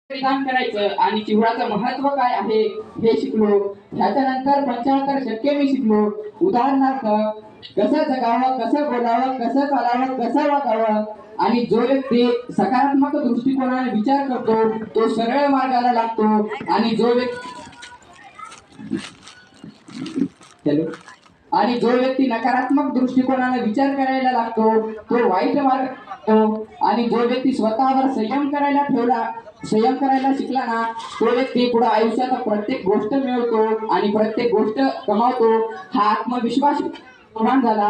विधान करायचं आणि चिवडाचं महत्व काय आहे हे शिकलो. त्याच्यानंतर 75 मी शिकलो. उदाहरणार्थ कसं जगावं, कसं बोलावं, कसं चालावं, कसं वागावं. आणि जो व्यक्ती सकारात्मक दृष्टिकोनाने विचार करतो तो सरळ मार्गाला लागतो. आणि जो व्यक्ती नकारात्मक दृष्टिकोनाने विचार करायला लागतो तो वाईट मार्ग लागतो. आणि जो व्यक्ती स्वतःवर संयम करायला शिकला ना तो व्यक्ती पुढे आयुष्यात प्रत्येक गोष्ट मिळवतो आणि प्रत्येक गोष्ट कमावतो. हा आत्मविश्वास निर्माण झाला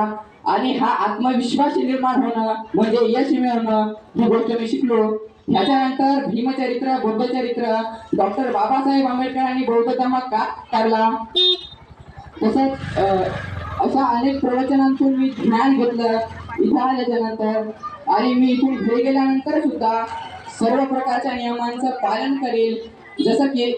आणि हा आत्मविश्वास निर्माण होणं म्हणजे यश मिळवणं ही गोष्ट मी शिकलो. त्याच्यानंतर भीमचरित्र, बुद्धचरित्र, डॉक्टर बाबासाहेब आंबेडकरांनी बौद्ध धर्म का काढला, तसंच अशा अनेक प्रवचनांतून मी ज्ञान घेतलं इथं आल्याच्या नंतर. आणि मी इथून घरी गेल्यानंतर सुद्धा सर्व प्रकारच्या नियमांचं पालन करेल. जसं की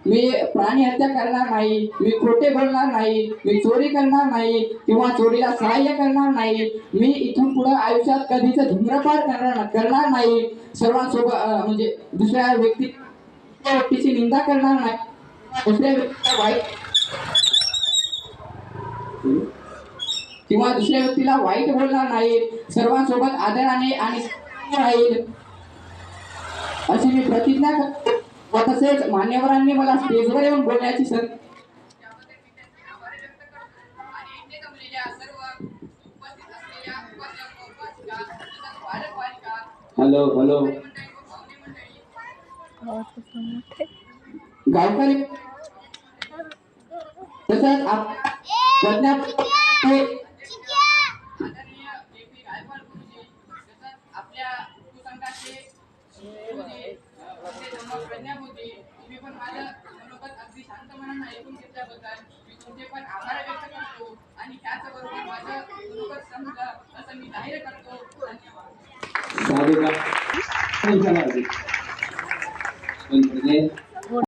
मी प्राणी हत्या करणार नाही, मी खोटे बोलणार नाही, मी चोरी करणार नाही किंवा चोरीला सहाय्य करणार नाही. मी इथून पुढे आयुष्यात कधीच धूम्रपान करणार नाही. सर्वांसोबत म्हणजे दुसऱ्या व्यक्तीची निंदा करणार नाही, दुसऱ्या व्यक्तीला वाईट बोलणार नाही. सर्वांसोबत आदराने आणि राहील अशी मी प्रतिज्ञा करतो. तसेच मान्यवरांनी मला स्टेजवर येऊन बोलण्याची संधी. हॅलो गावकरी तसंच तुम्ही पण माझं मनोगत अगदी शांत मनानं ऐकून घेतल्याबद्दल मी तुमचे पण आभार व्यक्त करतो. आणि त्याचबरोबर माझं मनोगत समजलं असं मी जाहीर करतो. धन्यवाद.